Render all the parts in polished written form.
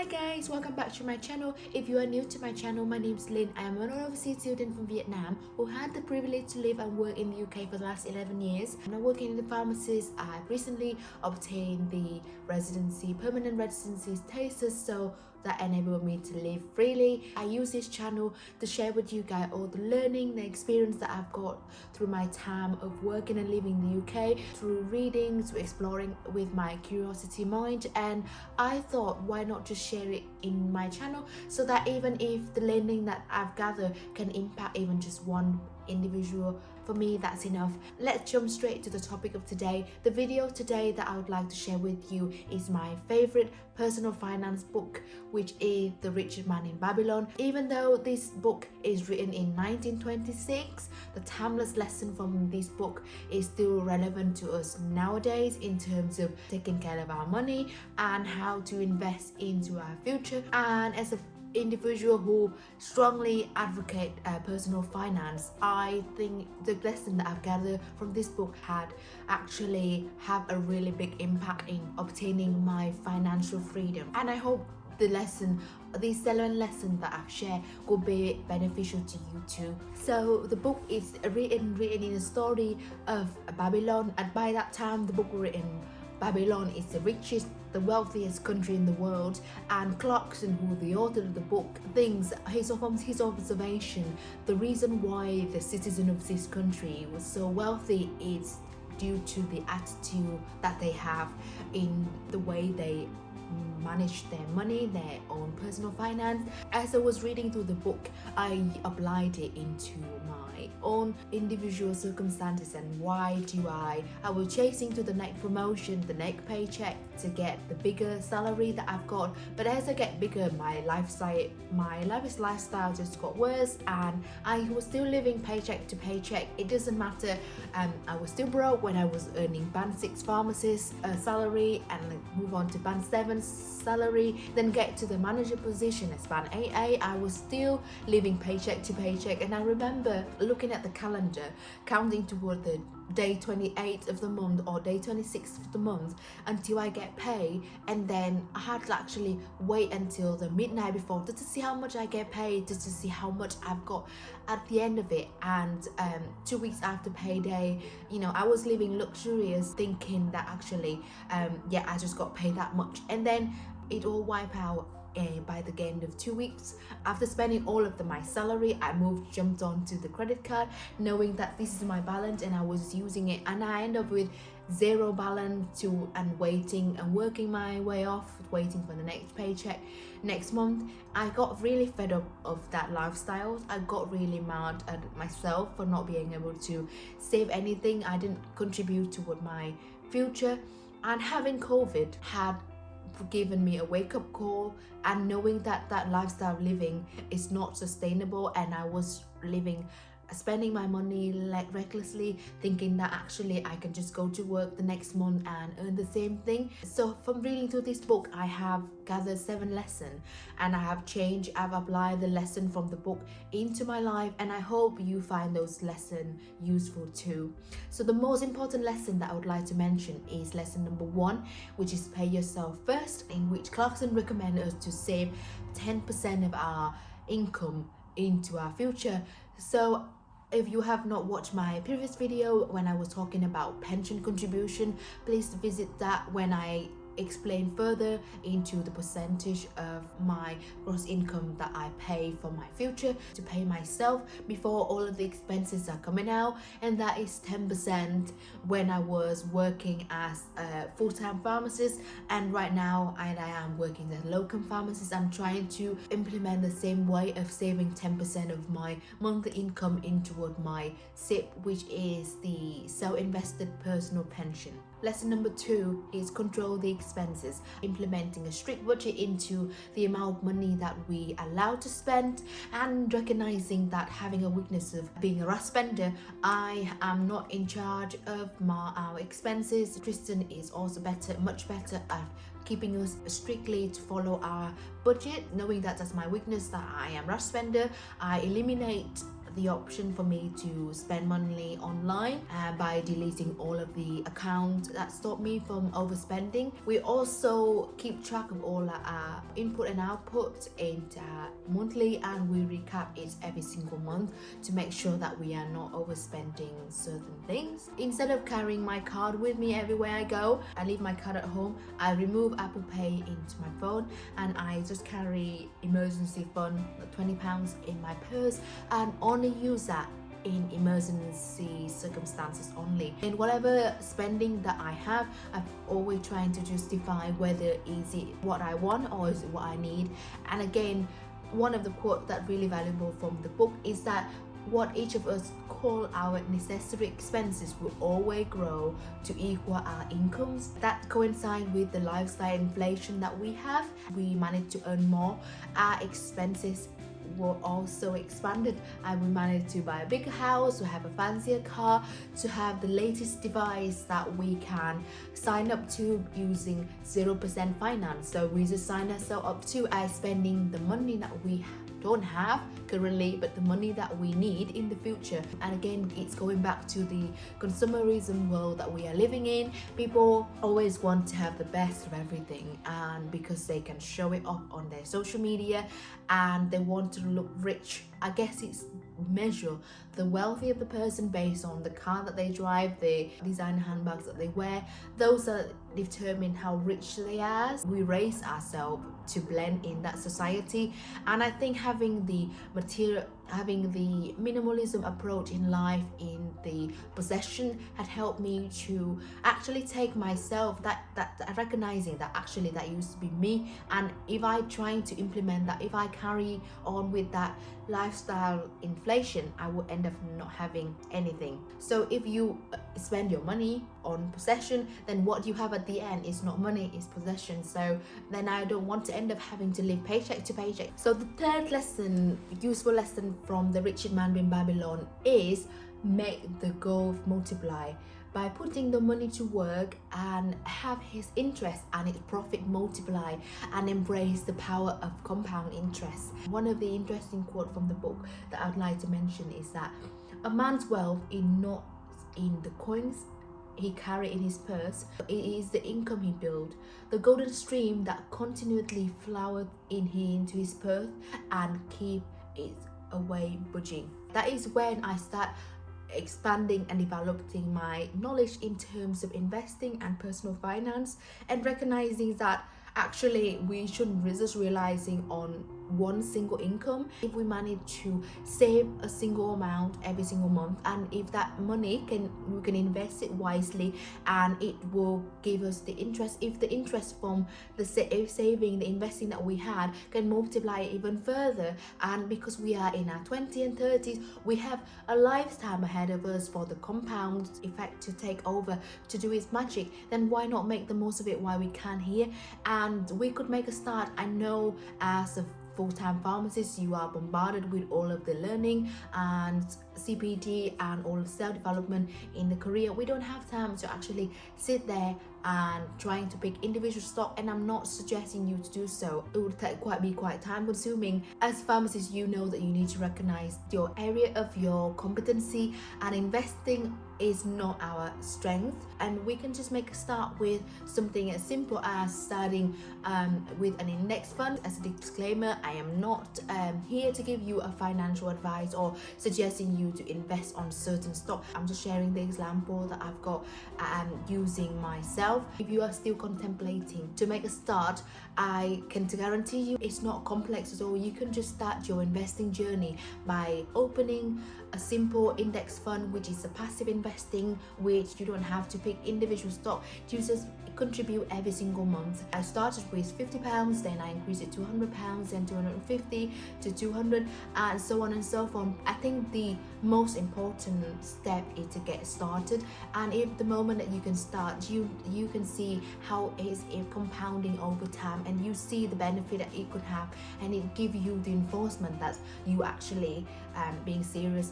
Hi guys, welcome back to my channel. If you are new to my channel, my name is Lynn. I am an overseas student from Vietnam who had the privilege to live and work in the UK for the last 11 years. I'm now working in the Pharmacist. I recently obtained the permanent residency status, so that enabled me to live freely. I use this channel to share with you guys all the learning, the experience that I've got through my time of working and living in the UK, through reading, to exploring with my curiosity mind. And I thought, why not just share it in my channel, so that even if the learning that I've gathered can impact even just one individual, for me that's enough. Let's jump straight to the topic of today. The video today that I would like to share with you is my favorite personal finance book, which is The Richest Man in Babylon. Even though this book is written in 1926, the timeless lesson from this book is still relevant to us nowadays in terms of taking care of our money and how to invest into our future. And as an individual who strongly advocate personal finance, I think the lesson that I've gathered from this book had actually have a really big impact in obtaining my financial freedom. And I hope these 7 lessons that I've shared will be beneficial to you too. So the book is written in a story of Babylon, and by that time the book written, Babylon is the wealthiest country in the world, and Clarkson, who the author of the book, thinks from his observation, the reason why the citizen of this country was so wealthy is due to the attitude that they have in the way they manage their money, their own personal finance. As I was reading through the book, I applied it into my own individual circumstances. And why do I was chasing to the next promotion, the next paycheck, to get the bigger salary that I've got. But as I get bigger, my lifestyle just got worse, and I was still living paycheck to paycheck. It doesn't matter. I was still broke when I was earning band 6 pharmacist salary, and move on to band 7 salary, then get to the manager position as band 8A. I was still living paycheck to paycheck. And I remember looking at the calendar, counting toward the day 28th of the month or day 26th of the month until I get paid, and then I had to actually wait until the midnight before just to see how much I get paid, just to see how much I've got at the end of it. And 2 weeks after payday, I was living luxurious, thinking that actually I just got paid that much, and then it all wiped out. By the end of 2 weeks, after spending all of my salary, I jumped onto the credit card, knowing that this is my balance, and I was using it, and I end up with 0 balance and waiting and working my way off, waiting for the next paycheck next month. I got really fed up of that lifestyle. I got really mad at myself for not being able to save anything. I didn't contribute toward my future, and having COVID had given me a wake-up call, and knowing that lifestyle living is not sustainable, and I was spending my money recklessly, thinking that actually I can just go to work the next month and earn the same thing. So from reading through this book, I have gathered 7 lessons, and I've applied the lesson from the book into my life, and I hope you find those lessons useful too. So the most important lesson that I would like to mention is lesson number 1, which is pay yourself first, in which Clarkson recommended us to save 10% of our income into our future. So if you have not watched my previous video when I was talking about pension contribution, please visit that, when I explain further into the percentage of my gross income that I pay for my future to pay myself before all of the expenses are coming out, and that is 10% when I was working as a full-time pharmacist, and right now I am working as a Locum pharmacist. I'm trying to implement the same way of saving 10% of my monthly income into my SIP, which is the self-invested personal pension. Lesson number 2 is control the expenses, implementing a strict budget into the amount of money that we allow to spend, and recognizing that having a weakness of being a rush spender, I am not in charge of our expenses. Tristan is also much better at keeping us strictly to follow our budget. Knowing that that's my weakness, that I am rush spender, I eliminate the option for me to spend money online by deleting all of the accounts that stop me from overspending. We also keep track of all our input and output into monthly, and we recap it every single month to make sure that we are not overspending certain things. Instead of carrying my card with me everywhere I go, I leave my card at home. I remove Apple Pay into my phone, and I just carry emergency fund, £20 in my purse, and only use that in emergency circumstances only. In whatever spending that I have, I'm always trying to justify whether is it what I want or is it what I need. And again, one of the quotes that really valuable from the book is that what each of us call our necessary expenses will always grow to equal our incomes. That coincides with the lifestyle inflation that we have. We manage to earn more, our expenses were also expanded, and we managed to buy a bigger house, to have a fancier car, to have the latest device that we can sign up to using 0% finance. So we just sign ourselves up to spending the money that we don't have currently, but the money that we need in the future. And again, it's going back to the consumerism world that we are living in. People always want to have the best of everything, and because they can show it off on their social media and they want to look rich. I guess it's measure the wealthy of the person based on the car that they drive, the designer handbags that they wear. Those are determine how rich they are. We raise ourselves to blend in that society, and I think having the minimalism approach in life, in the possession, had helped me to actually take myself that recognizing that actually that used to be me, and if I trying to implement that, if I carry on with that lifestyle inflation, I will end up not having anything. So if you spend your money on possession, then what you have at the end is not money, it's possession. So then I don't want to end up having to live paycheck to paycheck. So the third lesson, useful lesson from the Richest Man in Babylon, is make the goal multiply. By putting the money to work and have his interest and its profit multiply, and embrace the power of compound interest. One of the interesting quotes from the book that I'd like to mention is that a man's wealth is not in the coins he carry in his purse, it is the income he build, the golden stream that continually flows into his purse and keep it away budging. That is when I start expanding and developing my knowledge in terms of investing and personal finance, and recognizing that actually we shouldn't just relying on one single income. If we manage to save a single amount every single month, and if that money we can invest it wisely, and it will give us the interest. If the interest from the saving, the investing that we had can multiply it even further, and because we are in our 20s and 30s, we have a lifetime ahead of us for the compound effect to take over, to do its magic, then why not make the most of it while we can here? And we could make a start. I know as a full-time pharmacist, you are bombarded with all of the learning and CPD and all the self-development in the career. We don't have time to actually sit there and trying to pick individual stock, and I'm not suggesting you to do so. It would be quite time consuming. As pharmacists, you know that you need to recognize your area of your competency, and investing is not our strength, and we can just make a start with something as simple as starting with an index fund. As a disclaimer, I am not here to give you a financial advice or suggesting you to invest on certain stock. I'm just sharing the example that I've got using myself. If you are still contemplating to make a start, I can guarantee you it's not complex at all. You can just start your investing journey by opening a simple index fund, which is a passive investing, which you don't have to pick individual stock. You just contribute every single month. I started with £50, then I increased it to £100, then 250 to 200, and so on and so forth. I think the most important step is to get started, and if the moment that you can start, you can see how it is compounding over time, and you see the benefit that it could have, and it gives you the enforcement that you actually being serious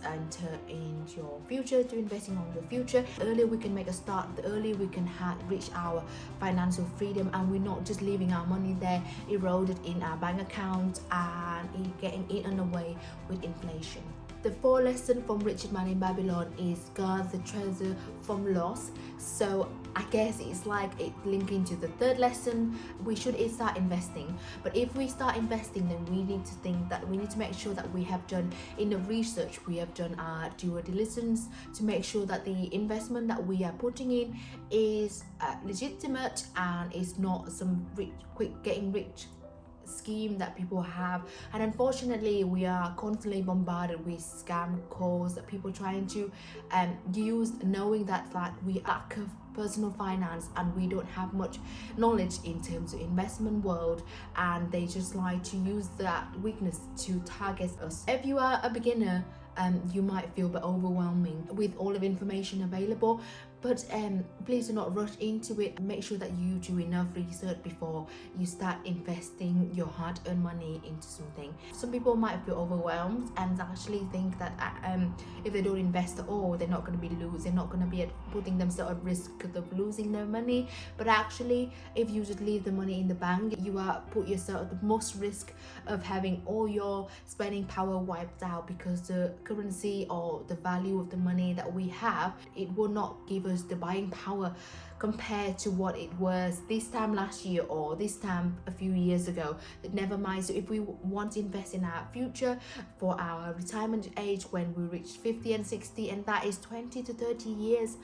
in your future, to investing on the future. The earlier we can make a start, the earlier we can reach our financial freedom, and we're not just leaving our money there eroded in our bank account and getting eaten away with inflation. The fourth lesson from Richest Man in Babylon is guard the treasure from loss. So I guess it's like it linking to the third lesson. We should start investing, but if we start investing, then we need to make sure that we have done enough research, we have done our due diligence to make sure that the investment that we are putting in is legitimate and is not some quick getting rich scheme that people have. And unfortunately, we are constantly bombarded with scam calls that people trying to use, knowing that we lack of personal finance and we don't have much knowledge in terms of investment world, and they just like to use that weakness to target us. If you are a beginner, you might feel a bit overwhelming with all of the information available, but please do not rush into it. Make sure that you do enough research before you start investing your hard-earned money into something. Some people might feel overwhelmed and actually think that if they don't invest at all, they're not going to be they're not going to be putting themselves at risk of losing their money. But actually, if you just leave the money in the bank, you are put yourself at the most risk of having all your spending power wiped out, because the currency or the value of the money that we have, it will not give us the buying power compared to what it was this time last year or this time a few years ago. Never mind. So if we want to invest in our future for our retirement age when we reach 50 and 60, and that is 20 to 30 years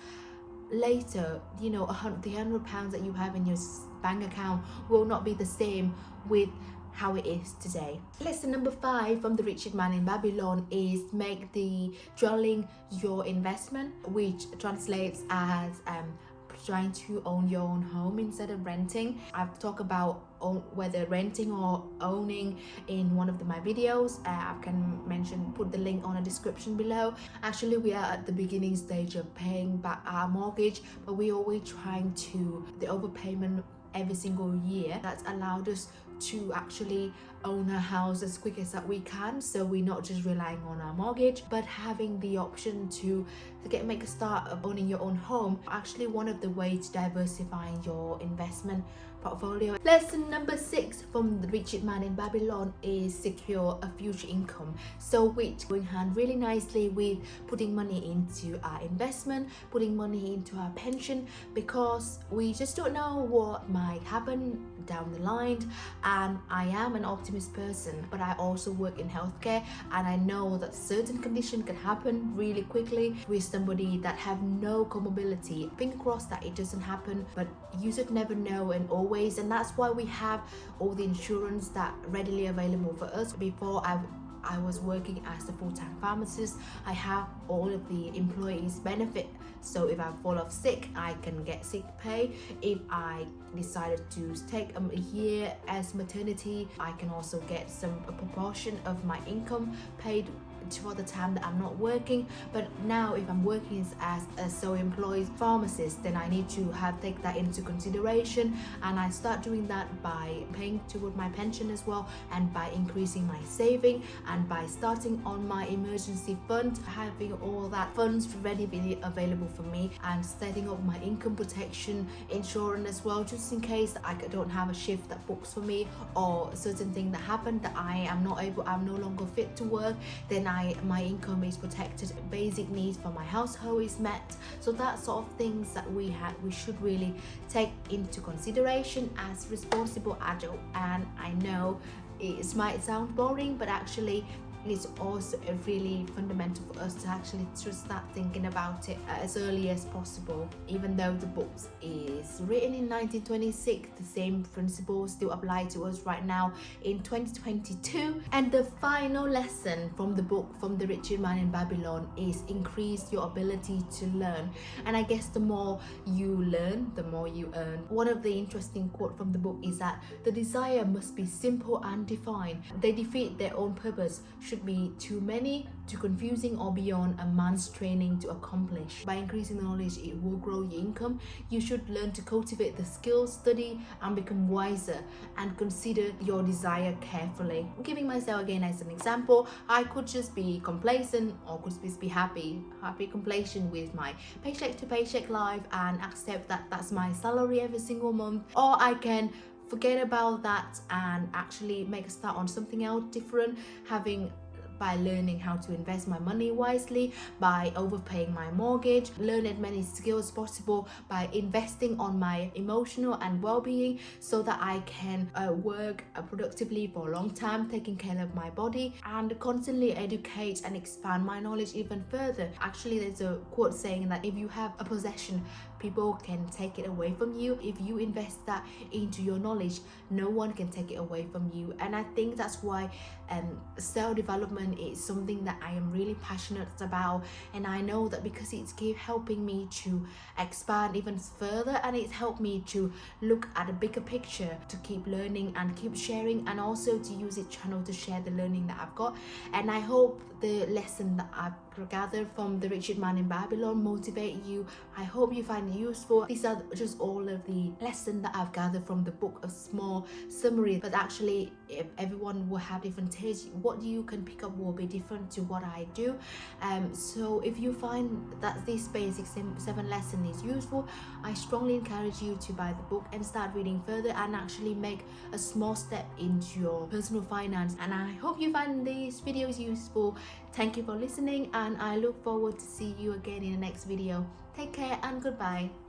later, the £100 that you have in your bank account will not be the same with how it is today. Lesson number 5 from the Richest Man in Babylon is make the dwelling your investment, which translates as trying to own your own home instead of renting. I've talked about whether renting or owning in one of my videos. I can put the link on the description below. Actually, we are at the beginning stage of paying back our mortgage, but we're always trying to the overpayment every single year. That's allowed us to actually own a house as quick as that we can, so we're not just relying on our mortgage, but having the option to make a start of owning your own home. Actually, one of the ways to diversify your investment portfolio. Lesson number 6 from the Richest Man in Babylon is secure a future income, so which going hand really nicely with putting money into our investment, putting money into our pension, because we just don't know what might happen down the line. And I am an optimist person, but I also work in healthcare, and I know that certain condition can happen really quickly with somebody that have no comorbidity. Finger crossed that it doesn't happen, but you should never know, and that's why we have all the insurance that readily available for us. Before I was working as a full-time pharmacist, I have all of the employees benefit. So if I fall off sick, I can get sick pay. If I decided to take a year as maternity, I can also get a proportion of my income paid for the time that I'm not working. But now if I'm working as a self-employed pharmacist, then I need to take that into consideration, and I start doing that by paying toward my pension as well, and by increasing my saving, and by starting on my emergency fund, having all that funds readily available for me, and setting up my income protection insurance as well, just in case I don't have a shift that books for me, or a certain thing that happened that I'm no longer fit to work, then my income is protected, basic needs for my household is met. So that sort of things that we should really take into consideration as responsible adult. And I know it might sound boring, but actually it's also really fundamental for us to actually just start thinking about it as early as possible. Even though the book is written in 1926, the same principles still apply to us right now in 2022. And the final lesson from the book from the Richest Man in Babylon is increase your ability to learn. And I guess the more you learn, the more you earn. One of the interesting quote from the book is that the desire must be simple and defined. They defeat their own purpose should be too many, too confusing, or beyond a man's training to accomplish. By increasing knowledge, it will grow your income. You should learn to cultivate the skills, study, and become wiser, and consider your desire carefully. Giving myself again as an example, I could just be complacent, or could just be happy complacent with my paycheck to paycheck life and accept that that's my salary every single month, or I can forget about that and actually make a start on something else different, having by learning how to invest my money wisely, by overpaying my mortgage, learn as many skills possible, by investing on my emotional and well-being so that I can work productively for a long time, taking care of my body, and constantly educate and expand my knowledge even further. Actually, there's a quote saying that if you have a possession, people can take it away from you. If you invest that into your knowledge, no one can take it away from you. And I think that's why self-development is something that I am really passionate about, and I know that because it's helping me to expand even further, and it's helped me to look at a bigger picture, to keep learning and keep sharing, and also to use this channel to share the learning that I've got. And I hope the lesson that I've gathered from the Richest Man in Babylon motivate you. I hope you find it useful. These are just all of the lessons that I've gathered from the book, a small summary, but actually if everyone will have different tastes, what you can pick up will be different to what I do. So if you find that this basic 7 lesson is useful, I strongly encourage you to buy the book and start reading further and actually make a small step into your personal finance. And I hope you find these videos useful. Thank you for listening, and I look forward to see you again in the next video. Take care and goodbye.